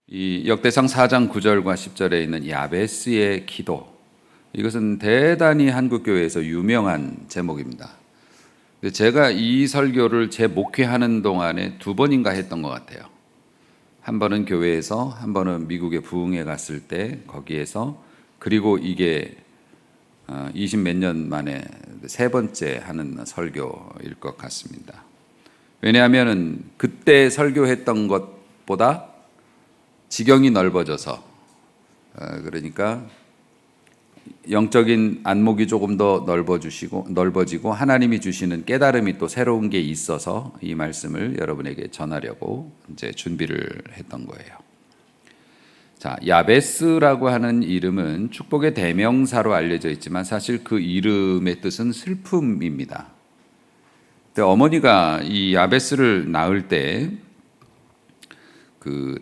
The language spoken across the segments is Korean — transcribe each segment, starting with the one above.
이 역대상 4장 9절과 10절에 있는 야베스의 기도, 이것은 대단히 한국교회에서 유명한 제목입니다. 근데 제가 이 설교를 제 목회하는 동안에 두 번인가 했던 것 같아요. 한 번은 교회에서, 한 번은 미국에 부흥회 갔을 때 거기에서, 그리고 이게 20 몇 년 만에 세 번째 하는 설교일 것 같습니다. 왜냐하면 그때 설교했던 것보다 지경이 넓어져서, 그러니까 영적인 안목이 조금 더 넓어지고 하나님이 주시는 깨달음이 또 새로운 게 있어서 이 말씀을 여러분에게 전하려고 이제 준비를 했던 거예요. 자, 야베스라고 하는 이름은 축복의 대명사로 알려져 있지만 사실 그 이름의 뜻은 슬픔입니다. 근데 어머니가 이 야베스를 낳을 때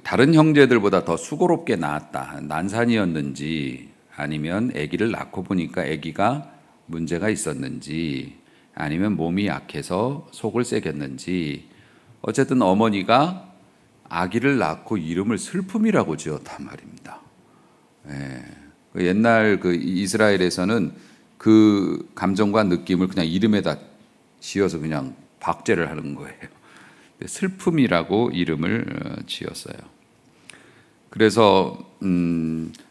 다른 형제들보다 더 수고롭게 낳았다, 난산이었는지 아니면 아기를 낳고 보니까 아기가 문제가 있었는지 아니면 몸이 약해서 속을 새겼는지, 어쨌든 어머니가 아기를 낳고 이름을 슬픔이라고 지었단 말입니다. 옛날 이스라엘에서는 그 감정과 느낌을 그냥 이름에다 지어서 그냥 박제를 하는 거예요. 슬픔이라고 이름을 지었어요. 그래서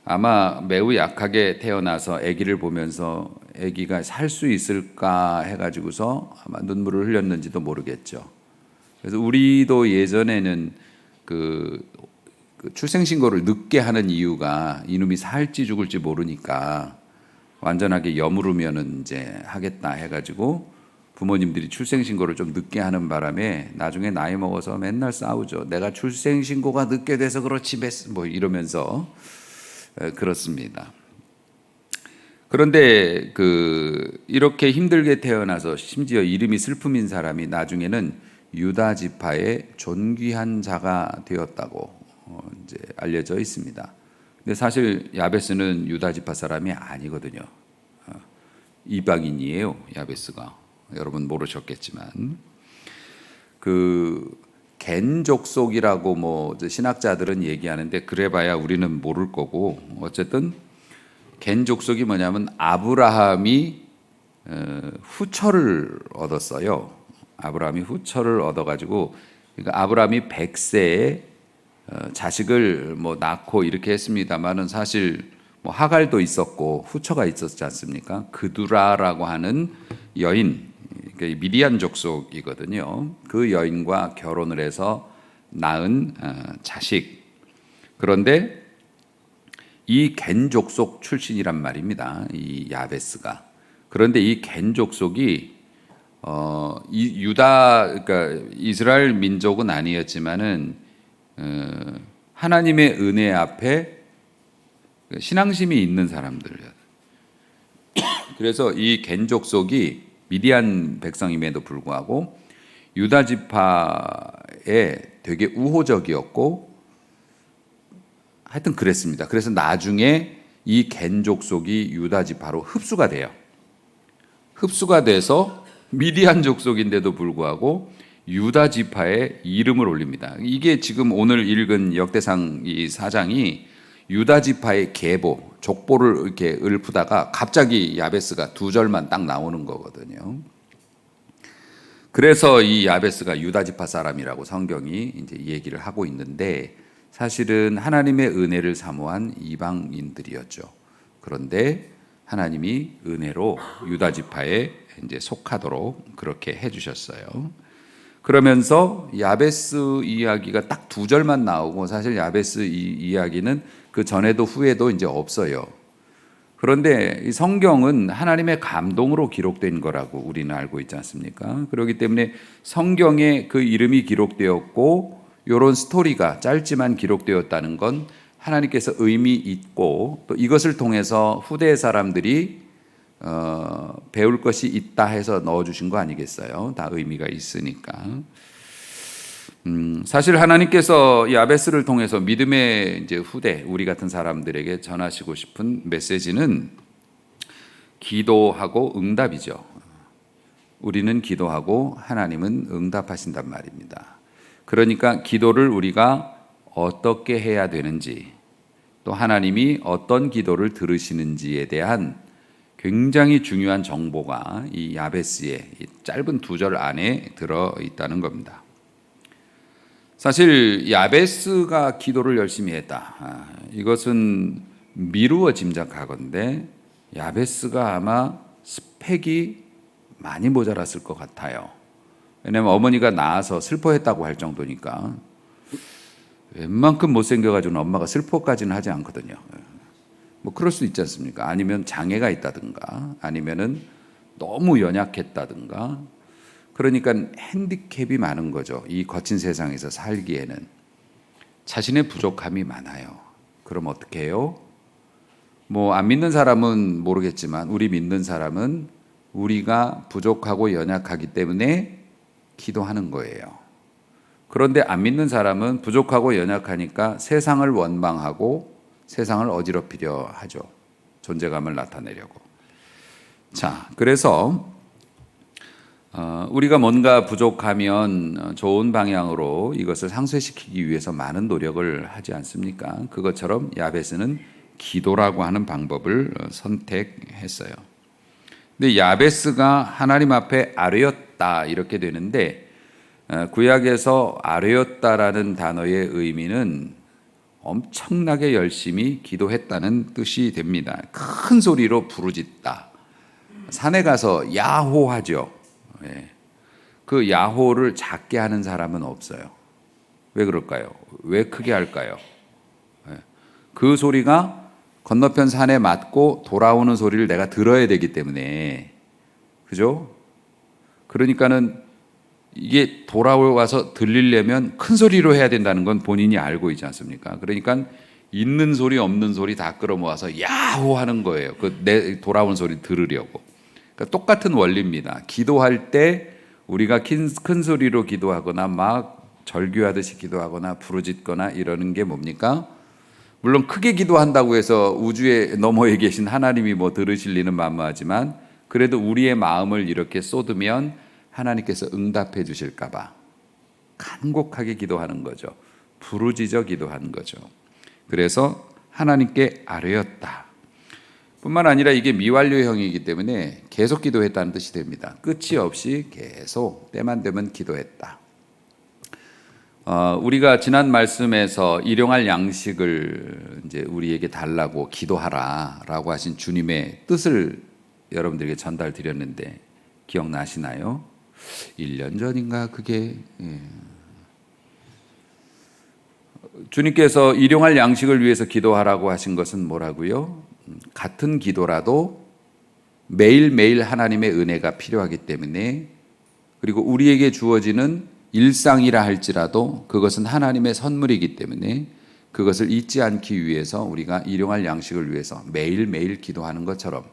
아마 매우 약하게 태어나서 아기를 보면서 아기가 살 수 있을까 해가지고서 아마 눈물을 흘렸는지도 모르겠죠. 그래서 우리도 예전에는 그 출생신고를 늦게 하는 이유가 이놈이 살지 죽을지 모르니까 완전하게 여물으면은 이제 하겠다 해가지고 부모님들이 출생신고를 좀 늦게 하는 바람에 나중에 나이 먹어서 맨날 싸우죠. 내가 출생신고가 늦게 돼서 그렇지 뭐 이러면서 그렇습니다. 그런데 이렇게 힘들게 태어나서 심지어 이름이 슬픔인 사람이 나중에는 유다 지파의 존귀한 자가 되었다고 이제 알려져 있습니다. 근데 사실 야베스는 유다 지파 사람이 아니거든요. 이방인이에요, 야베스가. 여러분 모르셨겠지만 겐 족속이라고 뭐 신학자들은 얘기하는데 그래봐야 우리는 모를 거고, 어쨌든 겐 족속이 뭐냐면 아브라함이 후처를 얻었어요. 아브라함이 후처를 얻어가지고, 그러니까 아브라함이 100세에 자식을 뭐 낳고 이렇게 했습니다만은 사실 뭐 하갈도 있었고 후처가 있었지 않습니까? 그두라라고 하는 여인, 미디안 족속이거든요. 그 여인과 결혼을 해서 낳은 자식. 그런데 이 겐 족속 출신이란 말입니다, 이 야베스가. 그런데 이 겐 족속이 이 유다, 그러니까 이스라엘 민족은 아니었지만은 하나님의 은혜 앞에 신앙심이 있는 사람들이에요. 그래서 이 겐 족속이 미디안 백성임에도 불구하고 유다 지파에 되게 우호적이었고 하여튼 그랬습니다. 그래서 나중에 이 겐 족속이 유다 지파로 흡수가 돼요. 흡수가 돼서 미디안 족속인데도 불구하고 유다 지파에 이름을 올립니다. 이게 지금 오늘 읽은 역대상 이 4장이 유다 지파의 계보, 족보를 이렇게 읊다가 갑자기 야베스가 두 절만 딱 나오는 거거든요. 그래서 이 야베스가 유다 지파 사람이라고 성경이 이제 얘기를 하고 있는데, 사실은 하나님의 은혜를 사모한 이방인들이었죠. 그런데 하나님이 은혜로 유다 지파에 이제 속하도록 그렇게 해주셨어요. 그러면서 야베스 이야기가 딱 두 절만 나오고, 사실 야베스 이야기는 그 전에도 후에도 이제 없어요. 그런데 이 성경은 하나님의 감동으로 기록된 거라고 우리는 알고 있지 않습니까? 그렇기 때문에 성경에 그 이름이 기록되었고 이런 스토리가 짧지만 기록되었다는 건 하나님께서 의미 있고, 또 이것을 통해서 후대 사람들이 배울 것이 있다 해서 넣어주신 거 아니겠어요? 다 의미가 있으니까. 사실 하나님께서 야베스를 통해서 믿음의 이제 후대, 우리 같은 사람들에게 전하시고 싶은 메시지는 기도하고 응답이죠. 우리는 기도하고 하나님은 응답하신단 말입니다. 그러니까 기도를 우리가 어떻게 해야 되는지, 또 하나님이 어떤 기도를 들으시는지에 대한 굉장히 중요한 정보가 이 야베스의 이 짧은 2절 안에 들어 있다는 겁니다. 사실 야베스가 기도를 열심히 했다. 이것은 미루어 짐작하건대 야베스가 아마 스펙이 많이 모자랐을 것 같아요. 왜냐하면 어머니가 낳아서 슬퍼했다고 할 정도니까 웬만큼 못생겨가지고는 엄마가 슬퍼까지는 하지 않거든요. 뭐 그럴 수 있지 않습니까? 아니면 장애가 있다든가, 아니면은 너무 연약했다든가. 그러니까 핸디캡이 많은 거죠. 이 거친 세상에서 살기에는 자신의 부족함이 많아요. 그럼 어떻게 해요? 뭐 안 믿는 사람은 모르겠지만 우리 믿는 사람은 우리가 부족하고 연약하기 때문에 기도하는 거예요. 그런데 안 믿는 사람은 부족하고 연약하니까 세상을 원망하고 세상을 어지럽히려 하죠. 존재감을 나타내려고. 자, 그래서 우리가 뭔가 부족하면 좋은 방향으로 이것을 상쇄시키기 위해서 많은 노력을 하지 않습니까? 그것처럼 야베스는 기도라고 하는 방법을 선택했어요. 근데 야베스가 하나님 앞에 아뢰었다 이렇게 되는데, 구약에서 아뢰었다라는 단어의 의미는 엄청나게 열심히 기도했다는 뜻이 됩니다. 큰 소리로 부르짖다. 산에 가서 야호하죠. 그 야호를 작게 하는 사람은 없어요. 왜 그럴까요? 왜 크게 할까요? 그 소리가 건너편 산에 맞고 돌아오는 소리를 내가 들어야 되기 때문에, 그죠? 그러니까는 이게 돌아와서 들리려면 큰 소리로 해야 된다는 건 본인이 알고 있지 않습니까? 그러니까 있는 소리 없는 소리 다 끌어모아서 야호 하는 거예요. 그 내 돌아오는 소리 들으려고. 그러니까 똑같은 원리입니다. 기도할 때 우리가 큰 소리로 기도하거나 막 절규하듯이 기도하거나 부르짖거나 이러는 게 뭡니까? 물론 크게 기도한다고 해서 우주의 너머에 계신 하나님이 뭐 들으실 리는 만무하지만, 그래도 우리의 마음을 이렇게 쏟으면 하나님께서 응답해 주실까 봐 간곡하게 기도하는 거죠. 부르짖어 기도하는 거죠. 그래서 하나님께 아뢰었다. 뿐만 아니라 이게 미완료형이기 때문에 계속 기도했다는 뜻이 됩니다. 끝이 없이 계속 때만 되면 기도했다. 우리가 지난 말씀에서 일용할 양식을 이제 우리에게 달라고 기도하라라고 하신 주님의 뜻을 여러분들에게 전달 드렸는데 기억나시나요? 1년 전인가 그게. 주님께서 일용할 양식을 위해서 기도하라고 하신 것은 뭐라고요? 같은 기도라도 매일매일 하나님의 은혜가 필요하기 때문에, 그리고 우리에게 주어지는 일상이라 할지라도 그것은 하나님의 선물이기 때문에 그것을 잊지 않기 위해서 우리가 일용할 양식을 위해서 매일매일 기도하는 것처럼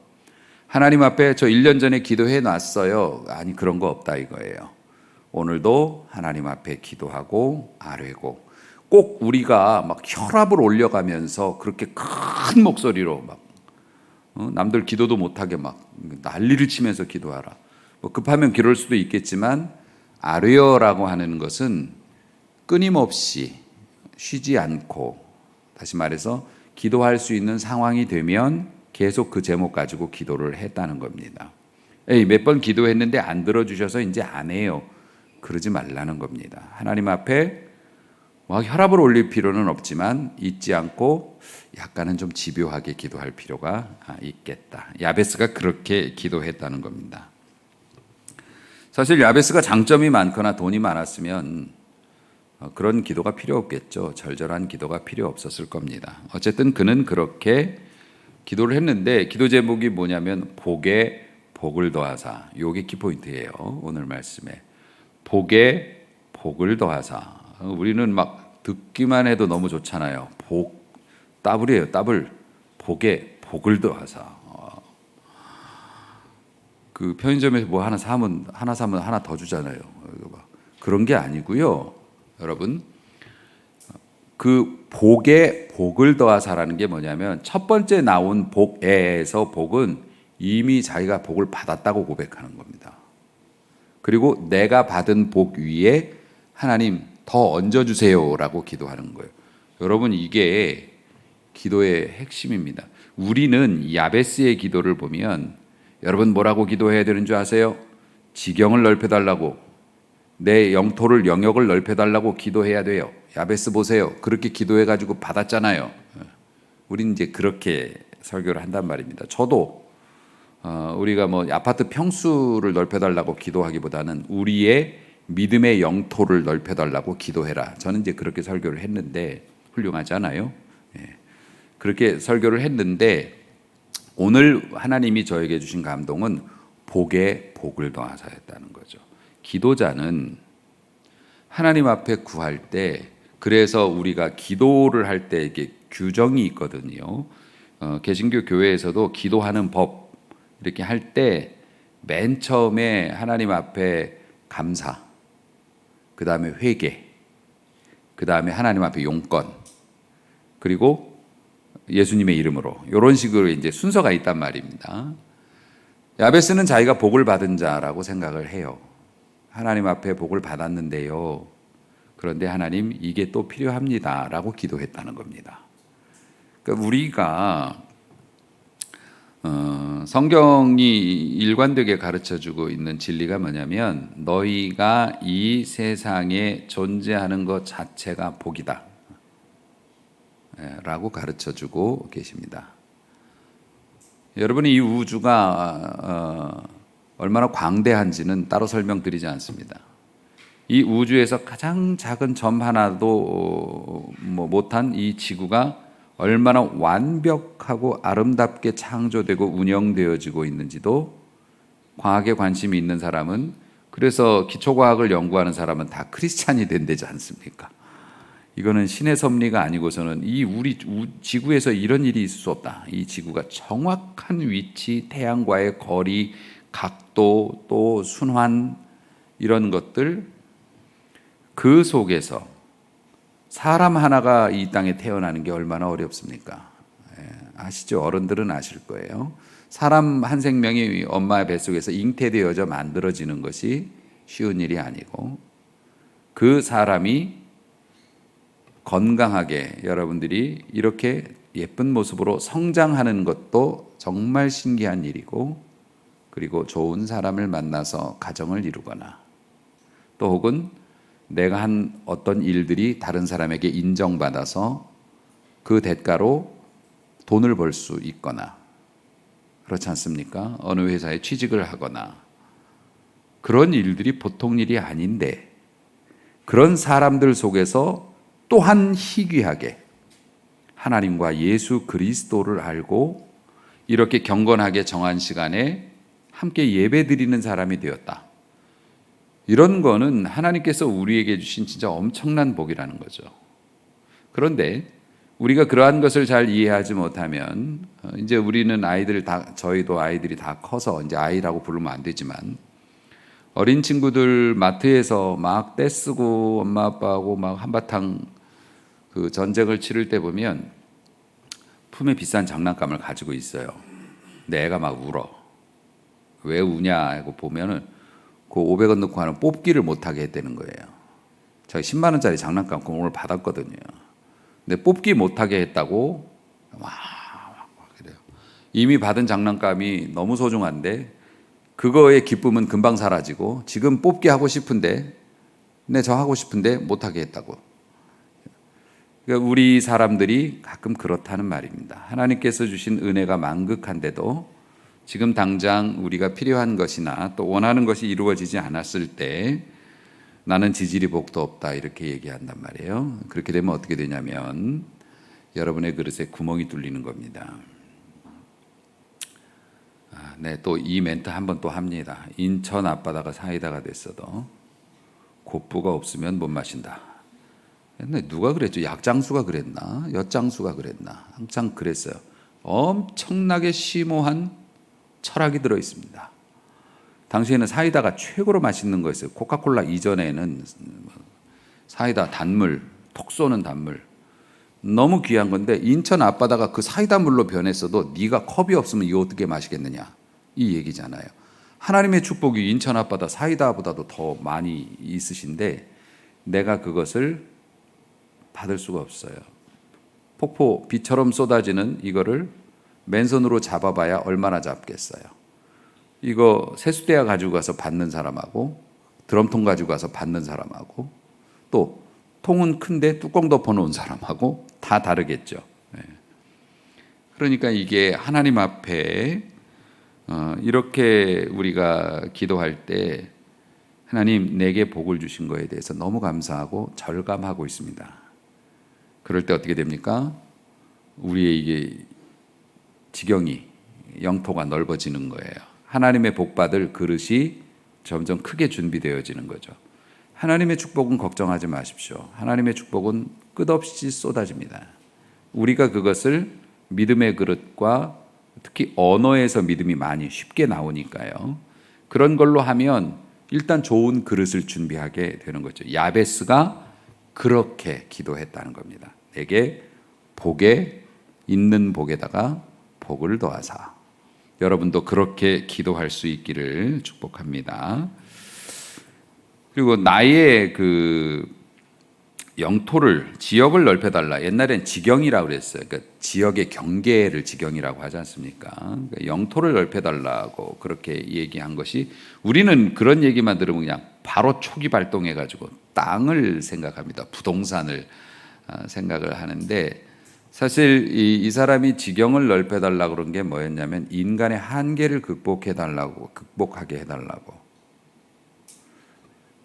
하나님 앞에 저 1년 전에 기도해 놨어요. 아니, 그런 거 없다 이거예요. 오늘도 하나님 앞에 기도하고 아뢰고, 꼭 우리가 막 혈압을 올려가면서 그렇게 큰 목소리로 막 남들 기도도 못하게 막 난리를 치면서 기도하라. 뭐 급하면 그럴 수도 있겠지만 아뢰어라고 하는 것은 끊임없이 쉬지 않고, 다시 말해서 기도할 수 있는 상황이 되면 계속 그 제목 가지고 기도를 했다는 겁니다. 몇 번 기도했는데 안 들어주셔서 이제 안 해요. 그러지 말라는 겁니다. 하나님 앞에 막 혈압을 올릴 필요는 없지만 잊지 않고 약간은 좀 집요하게 기도할 필요가 있겠다. 야베스가 그렇게 기도했다는 겁니다. 사실 야베스가 장점이 많거나 돈이 많았으면 그런 기도가 필요 없겠죠. 절절한 기도가 필요 없었을 겁니다. 어쨌든 그는 그렇게 기도를 했는데, 기도 제목이 뭐냐면 복에 복을 더하사. 요게 키포인트예요. 오늘 말씀에 복에 복을 더하사. 우리는 막 듣기만 해도 너무 좋잖아요. 복, 더블이에요. 더블. 복에 복을 더하사. 그 편의점에서 뭐 하나 사면 하나 더 주잖아요. 그런 게 아니고요. 여러분, 그 복에 복을 더하사라는 게 뭐냐면 첫 번째 나온 복에서 복은 이미 자기가 복을 받았다고 고백하는 겁니다. 그리고 내가 받은 복 위에 하나님 더 얹어주세요라고 기도하는 거예요. 여러분, 이게 기도의 핵심입니다. 우리는 야베스의 기도를 보면 여러분 뭐라고 기도해야 되는 줄 아세요? 지경을 넓혀달라고, 내 영역을 넓혀달라고 기도해야 돼요. 야베스 보세요. 그렇게 기도해가지고 받았잖아요. 우리는 이제 그렇게 설교를 한단 말입니다. 저도 우리가 뭐 아파트 평수를 넓혀달라고 기도하기보다는 우리의 믿음의 영토를 넓혀달라고 기도해라. 저는 이제 그렇게 설교를 했는데 훌륭하잖아요. 그렇게 설교를 했는데 오늘 하나님이 저에게 주신 감동은 복에 복을 더하사였다는 거죠. 기도자는 하나님 앞에 구할 때, 그래서 우리가 기도를 할 때 이게 규정이 있거든요. 개신교 교회에서도 기도하는 법 이렇게 할 때 맨 처음에 하나님 앞에 감사, 그 다음에 회개, 그 다음에 하나님 앞에 용건, 그리고 예수님의 이름으로, 이런 식으로 이제 순서가 있단 말입니다. 야베스는 자기가 복을 받은 자라고 생각을 해요. 하나님 앞에 복을 받았는데요. 그런데 하나님, 이게 또 필요합니다라고 기도했다는 겁니다. 그러니까 우리가 성경이 일관되게 가르쳐주고 있는 진리가 뭐냐면, 너희가 이 세상에 존재하는 것 자체가 복이다 라고 가르쳐주고 계십니다. 여러분이 이 우주가 얼마나 광대한지는 따로 설명드리지 않습니다. 이 우주에서 가장 작은 점 하나도 못한 이 지구가 얼마나 완벽하고 아름답게 창조되고 운영되어지고 있는지도 과학에 관심이 있는 사람은, 그래서 기초과학을 연구하는 사람은 다 크리스찬이 된다지 않습니까? 이거는 신의 섭리가 아니고서는 이 우리 지구에서 이런 일이 있을 수 없다. 이 지구가 정확한 위치, 태양과의 거리, 각도, 또 순환, 이런 것들, 그 속에서 사람 하나가 이 땅에 태어나는 게 얼마나 어렵습니까? 아시죠? 어른들은 아실 거예요. 사람 한 생명이 엄마의 뱃속에서 잉태되어져 만들어지는 것이 쉬운 일이 아니고, 그 사람이 건강하게 여러분들이 이렇게 예쁜 모습으로 성장하는 것도 정말 신기한 일이고, 그리고 좋은 사람을 만나서 가정을 이루거나, 또 혹은 내가 한 어떤 일들이 다른 사람에게 인정받아서 그 대가로 돈을 벌 수 있거나, 그렇지 않습니까? 어느 회사에 취직을 하거나, 그런 일들이 보통 일이 아닌데, 그런 사람들 속에서 또한 희귀하게 하나님과 예수 그리스도를 알고 이렇게 경건하게 정한 시간에 함께 예배드리는 사람이 되었다. 이런 거는 하나님께서 우리에게 주신 진짜 엄청난 복이라는 거죠. 그런데 우리가 그러한 것을 잘 이해하지 못하면, 이제 우리는 아이들 다, 저희도 아이들이 다 커서 이제 아이라고 부르면 안 되지만, 어린 친구들 마트에서 막 떼쓰고 엄마 아빠하고 막 한바탕 그 전쟁을 치를 때 보면 품에 비싼 장난감을 가지고 있어요. 근데 애가 막 울어. 왜 우냐 하고 보면은 그 500원 넣고 하는 뽑기를 못하게 했다는 거예요. 제가 10만 원짜리 장난감 오늘 받았거든요. 근데 뽑기 못하게 했다고 막 그래요. 이미 받은 장난감이 너무 소중한데 그거의 기쁨은 금방 사라지고, 지금 뽑기 하고 싶은데, 네, 저 하고 싶은데 못하게 했다고. 그러니까 우리 사람들이 가끔 그렇다는 말입니다. 하나님께서 주신 은혜가 만극한데도 지금 당장 우리가 필요한 것이나 또 원하는 것이 이루어지지 않았을 때 나는 지질이 복도 없다, 이렇게 얘기한단 말이에요. 그렇게 되면 어떻게 되냐면 여러분의 그릇에 구멍이 뚫리는 겁니다. 네, 또 이 멘트 한번 또 합니다. 인천 앞바다가 사이다가 됐어도 곱부가 없으면 못 마신다. 옛날에 누가 그랬죠? 약장수가 그랬나? 엿장수가 그랬나? 항상 그랬어요. 엄청나게 심오한 철학이 들어 있습니다. 당시에는 사이다가 최고로 맛있는 거였어요. 코카콜라 이전에는 사이다, 단물, 톡 쏘는 단물, 너무 귀한 건데, 인천 앞바다가 그 사이다 물로 변했어도 네가 컵이 없으면 이거 어떻게 마시겠느냐, 이 얘기잖아요. 하나님의 축복이 인천 앞바다 사이다보다도 더 많이 있으신데 내가 그것을 받을 수가 없어요. 폭포 비처럼 쏟아지는 이거를 맨손으로 잡아봐야 얼마나 잡겠어요. 이거 세수대야 가지고 가서 받는 사람하고 드럼통 가지고 가서 받는 사람하고 또 통은 큰데 뚜껑 덮어놓은 사람하고 다 다르겠죠. 그러니까 이게 하나님 앞에 이렇게 우리가 기도할 때 하나님 내게 복을 주신 거에 대해서 너무 감사하고 절감하고 있습니다. 그럴 때 어떻게 됩니까? 우리의 이게 지경이 영토가 넓어지는 거예요. 하나님의 복 받을 그릇이 점점 크게 준비되어지는 거죠. 하나님의 축복은 걱정하지 마십시오. 하나님의 축복은 끝없이 쏟아집니다. 우리가 그것을 믿음의 그릇과 특히 언어에서 믿음이 많이 쉽게 나오니까요. 그런 걸로 하면 일단 좋은 그릇을 준비하게 되는 거죠. 야베스가 그렇게 기도했다는 겁니다. 내게 복에 있는 복에다가 복을 더하사. 여러분도 그렇게 기도할 수 있기를 축복합니다. 그리고 나의 그 영토를 지역을 넓혀달라. 옛날엔 지경이라고 그랬어요. 그러니까 지역의 경계를 지경이라고 하지 않습니까? 그러니까 영토를 넓혀달라고 그렇게 얘기한 것이 우리는 그런 얘기만 들으면 그냥 바로 초기 발동해가지고 땅을 생각합니다. 부동산을 생각을 하는데 사실 이 사람이 지경을 넓혀달라고 그런 게 뭐였냐면 인간의 한계를 극복하게 해달라고.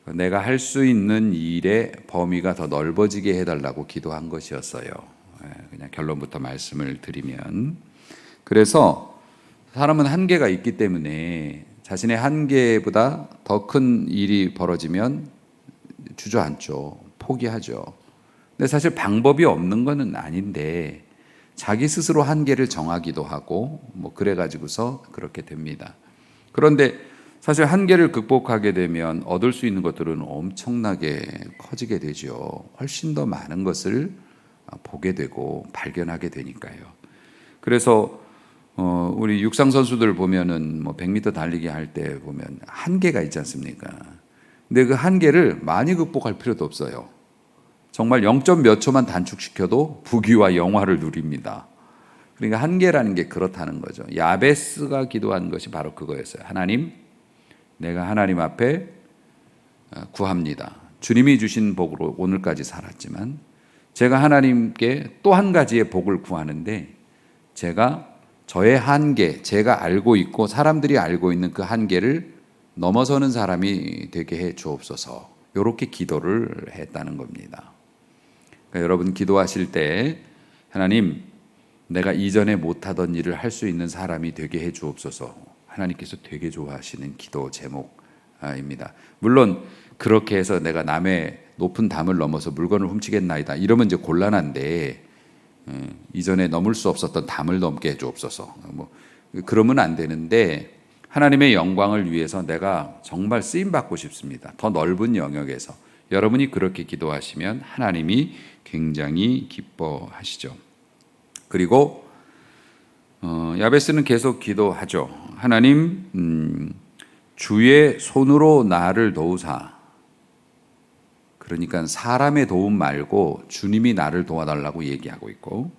내가 할 수 있는 일의 범위가 더 넓어지게 해달라고 기도한 것이었어요. 그냥 결론부터 말씀을 드리면. 그래서 사람은 한계가 있기 때문에 자신의 한계보다 더 큰 일이 벌어지면 주저앉죠. 포기하죠. 근데 사실 방법이 없는 것은 아닌데 자기 스스로 한계를 정하기도 하고 뭐 그래가지고서 그렇게 됩니다. 그런데 사실 한계를 극복하게 되면 얻을 수 있는 것들은 엄청나게 커지게 되죠. 훨씬 더 많은 것을 보게 되고 발견하게 되니까요. 그래서 우리 육상 선수들 보면은 뭐 100m 달리기 할 때 보면 한계가 있지 않습니까? 근데 그 한계를 많이 극복할 필요도 없어요. 정말 0. 몇 초만 단축시켜도 부귀와 영화를 누립니다. 그러니까 한계라는 게 그렇다는 거죠. 야베스가 기도한 것이 바로 그거였어요. 하나님, 내가 하나님 앞에 구합니다. 주님이 주신 복으로 오늘까지 살았지만 제가 하나님께 또 한 가지의 복을 구하는데 제가 저의 한계, 제가 알고 있고 사람들이 알고 있는 그 한계를 넘어서는 사람이 되게 해 주옵소서. 이렇게 기도를 했다는 겁니다. 그러니까 여러분 기도하실 때 하나님, 내가 이전에 못하던 일을 할 수 있는 사람이 되게 해 주옵소서. 하나님께서 되게 좋아하시는 기도 제목입니다. 물론 그렇게 해서 내가 남의 높은 담을 넘어서 물건을 훔치겠나이다 이러면 이제 곤란한데 이전에 넘을 수 없었던 담을 넘게 해주옵소서. 뭐 그러면 안 되는데 하나님의 영광을 위해서 내가 정말 쓰임 받고 싶습니다. 더 넓은 영역에서 여러분이 그렇게 기도하시면 하나님이 굉장히 기뻐하시죠. 그리고 야베스는 계속 기도하죠. 하나님, 주의 손으로 나를 도우사. 그러니까 사람의 도움 말고 주님이 나를 도와달라고 얘기하고 있고,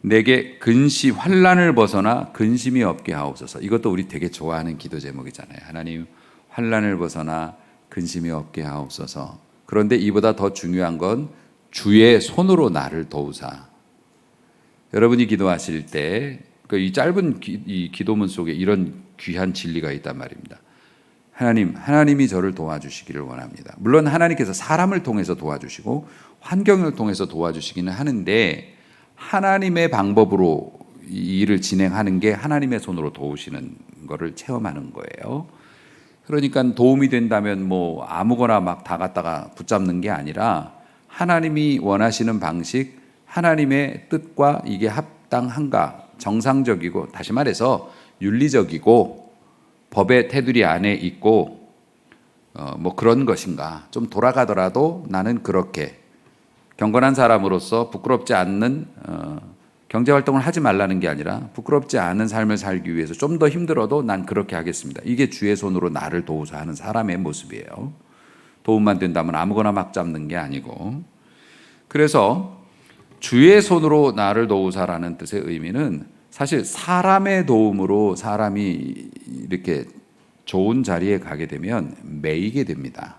내게 환난을 벗어나 근심이 없게 하옵소서. 이것도 우리 되게 좋아하는 기도 제목이잖아요. 하나님, 환난을 벗어나 근심이 없게 하옵소서. 그런데 이보다 더 중요한 건 주의 손으로 나를 도우사. 여러분이 기도하실 때 이 짧은 이 기도문 속에 이런 귀한 진리가 있단 말입니다. 하나님이 저를 도와주시기를 원합니다. 물론 하나님께서 사람을 통해서 도와주시고 환경을 통해서 도와주시기는 하는데 하나님의 방법으로 이 일을 진행하는 게 하나님의 손으로 도우시는 것을 체험하는 거예요. 그러니까 도움이 된다면 뭐 아무거나 막 다 갖다가 붙잡는 게 아니라 하나님이 원하시는 방식, 하나님의 뜻과 이게 합당한가, 정상적이고 다시 말해서 윤리적이고 법의 테두리 안에 있고 뭐 그런 것인가, 좀 돌아가더라도 나는 그렇게 경건한 사람으로서 부끄럽지 않는 경제활동을 하지 말라는 게 아니라 부끄럽지 않은 삶을 살기 위해서 좀 더 힘들어도 난 그렇게 하겠습니다. 이게 주의 손으로 나를 도우사 하는 사람의 모습이에요. 도움만 된다면 아무거나 막 잡는 게 아니고. 그래서 주의 손으로 나를 도우사라는 뜻의 의미는 사실 사람의 도움으로 사람이 이렇게 좋은 자리에 가게 되면 매이게 됩니다.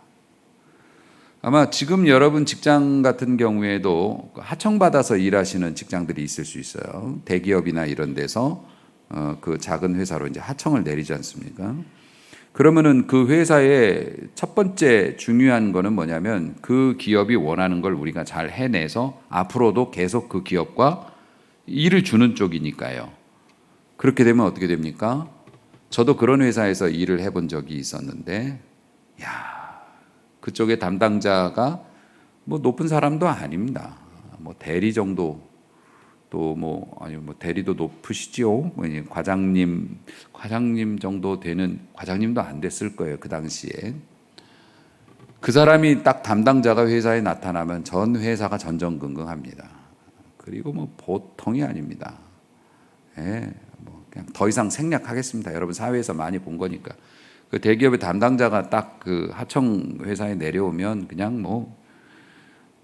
아마 지금 여러분 직장 같은 경우에도 하청받아서 일하시는 직장들이 있을 수 있어요. 대기업이나 이런 데서 그 작은 회사로 이제 하청을 내리지 않습니까? 그러면은 그 회사의 첫 번째 중요한 거는 뭐냐면 그 기업이 원하는 걸 우리가 잘 해내서 앞으로도 계속 그 기업과 일을 주는 쪽이니까요. 그렇게 되면 어떻게 됩니까? 저도 그런 회사에서 일을 해본 적이 있었는데, 그쪽의 담당자가 뭐 높은 사람도 아닙니다. 뭐 대리 정도, 또 아니 대리도 높으시죠. 과장님 정도 되는, 과장님도 안 됐을 거예요 그 당시에. 그 사람이 딱 담당자가 회사에 나타나면 전 회사가 전전긍긍합니다. 그리고 보통이 아닙니다. 그냥 더 이상 생략하겠습니다. 여러분 사회에서 많이 본 거니까. 그 대기업의 담당자가 딱 그 하청 회사에 내려오면 그냥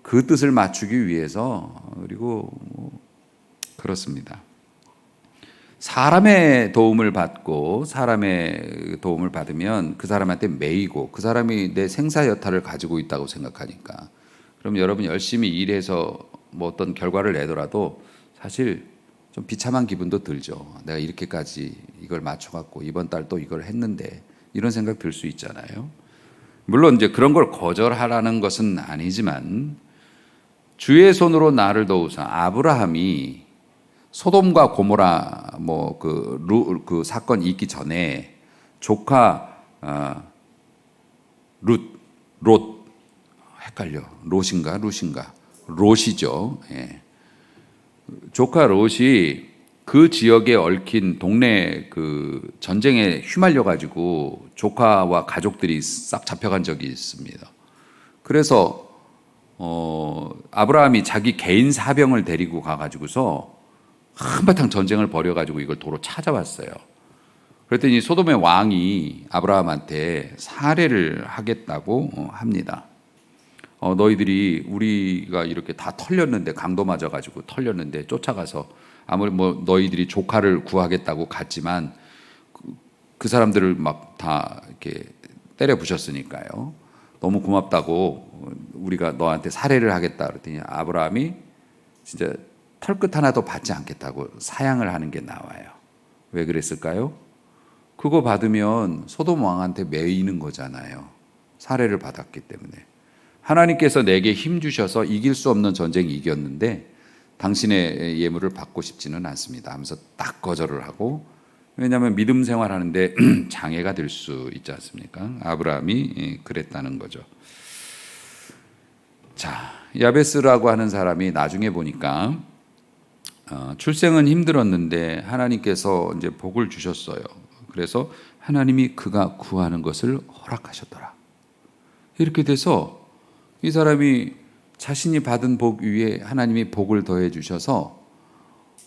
그 뜻을 맞추기 위해서, 그리고 그렇습니다. 사람의 도움을 받고 사람의 도움을 받으면 그 사람한테 매이고 그 사람이 내 생사 여탈을 가지고 있다고 생각하니까, 그럼 여러분 열심히 일해서 어떤 결과를 내더라도 사실 좀 비참한 기분도 들죠. 내가 이렇게까지 이걸 맞춰갖고 이번 달 또 이걸 했는데, 이런 생각 들 수 있잖아요. 물론 이제 그런 걸 거절하라는 것은 아니지만, 주의 손으로 나를 도우사, 아브라함이 소돔과 고모라 그 사건이 있기 전에 조카 롯 헷갈려. 롯이죠. 예. 조카 롯이 그 지역에 얽힌 동네 그 전쟁에 휘말려 가지고 조카와 가족들이 싹 잡혀간 적이 있습니다. 그래서 아브라함이 자기 개인 사병을 데리고 가가지고서 한바탕 전쟁을 벌여가지고 이걸 도로 찾아왔어요. 그랬더니 소돔의 왕이 아브라함한테 살해를 하겠다고 합니다. 너희들이 우리가 이렇게 다 털렸는데, 강도 맞아가지고 털렸는데 쫓아가서 아무리 너희들이 조카를 구하겠다고 갔지만 그 사람들을 막 다 이렇게 때려 부셨으니까요. 너무 고맙다고 우리가 너한테 살해를 하겠다 그랬더니 아브라함이 진짜 털끝 하나도 받지 않겠다고 사양을 하는 게 나와요. 왜 그랬을까요? 그거 받으면 소돔 왕한테 매이는 거잖아요. 살해를 받았기 때문에. 하나님께서 내게 힘 주셔서 이길 수 없는 전쟁 이겼는데 당신의 예물을 받고 싶지는 않습니다 하면서 딱 거절을 하고, 왜냐하면 믿음 생활하는데 장애가 될 수 있지 않습니까? 아브라함이 그랬다는 거죠. 자, 야베스라고 하는 사람이 나중에 보니까 출생은 힘들었는데 하나님께서 이제 복을 주셨어요. 그래서 하나님이 그가 구하는 것을 허락하셨더라. 이렇게 돼서 이 사람이 자신이 받은 복 위에 하나님이 복을 더해 주셔서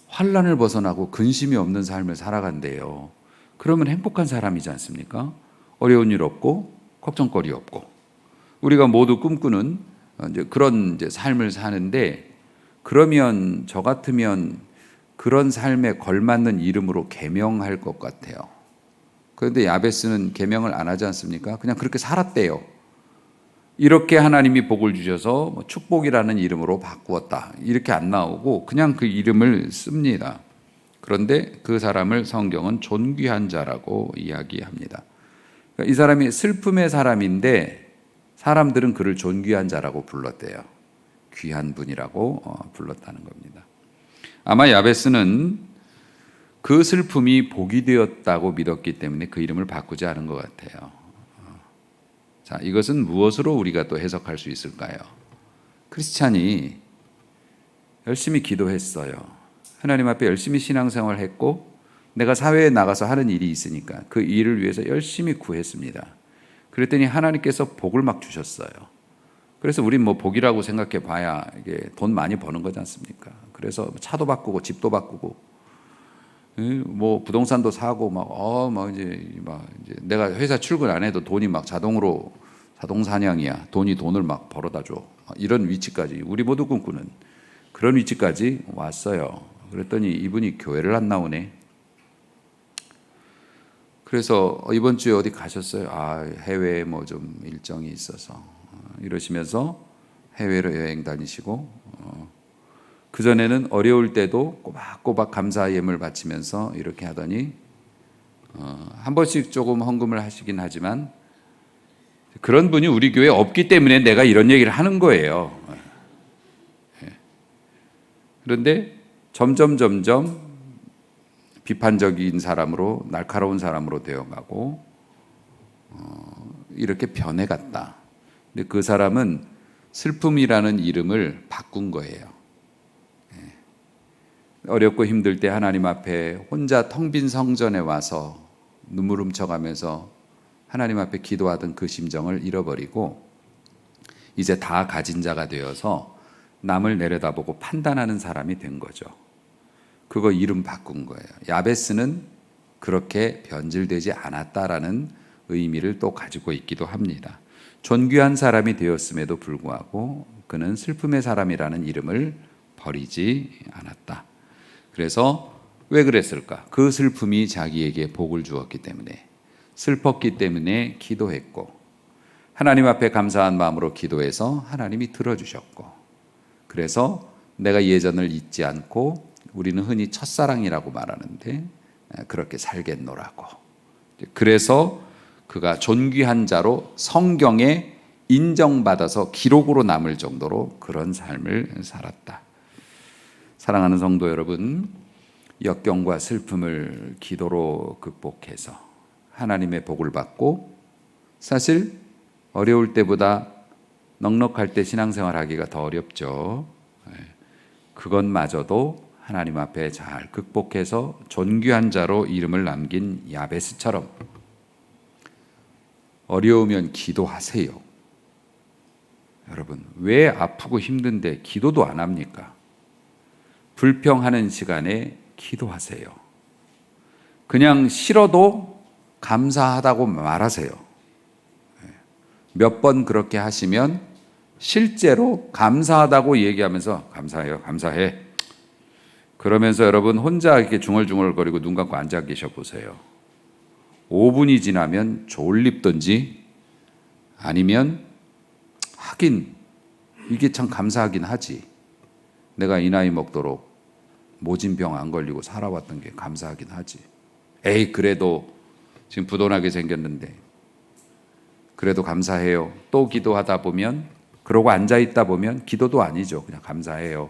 환난을 벗어나고 근심이 없는 삶을 살아간대요. 그러면 행복한 사람이지 않습니까? 어려운 일 없고 걱정거리 없고, 우리가 모두 꿈꾸는 그런 삶을 사는데, 그러면 저 같으면 그런 삶에 걸맞는 이름으로 계명할 것 같아요. 그런데 야베스는 계명을 안 하지 않습니까? 그냥 그렇게 살았대요. 이렇게 하나님이 복을 주셔서 축복이라는 이름으로 바꾸었다, 이렇게 안 나오고 그냥 그 이름을 씁니다. 그런데 그 사람을 성경은 존귀한 자라고 이야기합니다. 그러니까 이 사람이 슬픔의 사람인데 사람들은 그를 존귀한 자라고 불렀대요. 귀한 분이라고 불렀다는 겁니다. 아마 야베스는 그 슬픔이 복이 되었다고 믿었기 때문에 그 이름을 바꾸지 않은 것 같아요. 자, 이것은 무엇으로 우리가 또 해석할 수 있을까요? 크리스찬이 열심히 기도했어요. 하나님 앞에 열심히 신앙생활을 했고, 내가 사회에 나가서 하는 일이 있으니까 그 일을 위해서 열심히 구했습니다. 그랬더니 하나님께서 복을 막 주셨어요. 그래서 우린 복이라고 생각해 봐야 이게 돈 많이 버는 거지 않습니까? 그래서 차도 바꾸고 집도 바꾸고 부동산도 사고 이제 내가 회사 출근 안 해도 돈이 막 자동 사냥이야. 돈을 막 벌어다 줘. 이런 위치까지 우리 모두 꿈꾸는 그런 위치까지 왔어요. 그랬더니 이분이 교회를 안 나오네. 그래서 이번 주에 어디 가셨어요? 해외에 뭐 좀 일정이 있어서 이러시면서 해외로 여행 다니시고 그전에는 어려울 때도 꼬박꼬박 감사 예물 바치면서 이렇게 하더니 한 번씩 조금 헌금을 하시긴 하지만 그런 분이 우리 교회에 없기 때문에 내가 이런 얘기를 하는 거예요. 그런데 점점 비판적인 사람으로, 날카로운 사람으로 되어가고 이렇게 변해갔다. 근데 그 사람은 슬픔이라는 이름을 바꾼 거예요. 어렵고 힘들 때 하나님 앞에 혼자 텅 빈 성전에 와서 눈물 훔쳐가면서 하나님 앞에 기도하던 그 심정을 잃어버리고 이제 다 가진 자가 되어서 남을 내려다보고 판단하는 사람이 된 거죠. 그거 이름 바꾼 거예요. 야베스는 그렇게 변질되지 않았다라는 의미를 또 가지고 있기도 합니다. 존귀한 사람이 되었음에도 불구하고 그는 슬픔의 사람이라는 이름을 버리지 않았다. 그래서 왜 그랬을까? 그 슬픔이 자기에게 복을 주었기 때문에, 슬펐기 때문에 기도했고, 하나님 앞에 감사한 마음으로 기도해서 하나님이 들어주셨고, 그래서 내가 예전을 잊지 않고, 우리는 흔히 첫사랑이라고 말하는데 그렇게 살겠노라고. 그래서 그가 존귀한 자로 성경에 인정받아서 기록으로 남을 정도로 그런 삶을 살았다. 사랑하는 성도 여러분, 역경과 슬픔을 기도로 극복해서 하나님의 복을 받고, 사실 어려울 때보다 넉넉할 때 신앙생활 하기가 더 어렵죠. 그것마저도 하나님 앞에 잘 극복해서 존귀한 자로 이름을 남긴 야베스처럼 어려우면 기도하세요. 여러분, 왜 아프고 힘든데 기도도 안 합니까? 불평하는 시간에 기도하세요. 그냥 싫어도 감사하다고 말하세요. 몇 번 그렇게 하시면 실제로 감사하다고 얘기하면서 감사해요, 감사해. 그러면서 여러분 혼자 이렇게 중얼중얼거리고 눈 감고 앉아 계셔 보세요. 5분이 지나면 졸립든지 아니면 하긴 이게 참 감사하긴 하지. 내가 이 나이 먹도록 모진병 안 걸리고 살아왔던 게 감사하긴 하지. 에이 그래도 지금 부도나게 생겼는데 그래도 감사해요. 또 기도하다 보면, 그러고 앉아있다 보면 기도도 아니죠. 그냥 감사해요.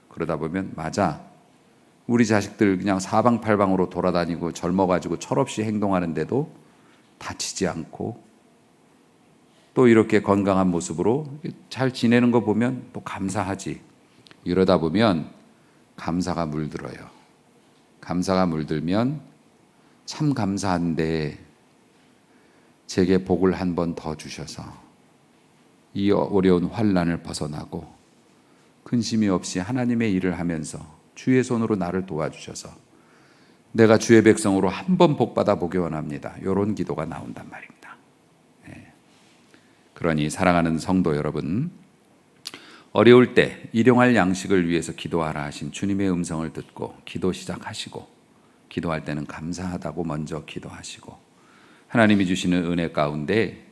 그러다 보면 맞아. 우리 자식들 그냥 사방팔방으로 돌아다니고 젊어가지고 철없이 행동하는데도 다치지 않고 또 이렇게 건강한 모습으로 잘 지내는 거 보면 또 감사하지. 이러다 보면 감사가 물들어요. 감사가 물들면 참 감사한데 제게 복을 한 번 더 주셔서 이 어려운 환난을 벗어나고 근심이 없이 하나님의 일을 하면서 주의 손으로 나를 도와주셔서 내가 주의 백성으로 한 번 복받아 보기 원합니다. 이런 기도가 나온단 말입니다. 그러니 사랑하는 성도 여러분, 어려울 때 일용할 양식을 위해서 기도하라 하신 주님의 음성을 듣고 기도 시작하시고, 기도할 때는 감사하다고 먼저 기도하시고, 하나님이 주시는 은혜 가운데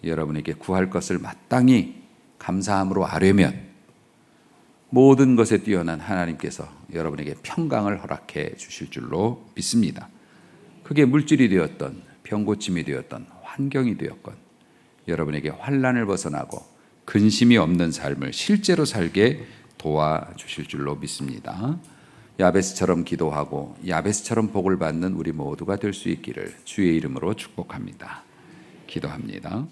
여러분에게 구할 것을 마땅히 감사함으로 아뢰면 모든 것에 뛰어난 하나님께서 여러분에게 평강을 허락해 주실 줄로 믿습니다. 그게 물질이 되었던, 병고침이 되었던, 환경이 되었건 여러분에게 환난을 벗어나고 근심이 없는 삶을 실제로 살게 도와주실 줄로 믿습니다. 야베스처럼 기도하고 야베스처럼 복을 받는 우리 모두가 될 수 있기를 주의 이름으로 축복합니다. 기도합니다.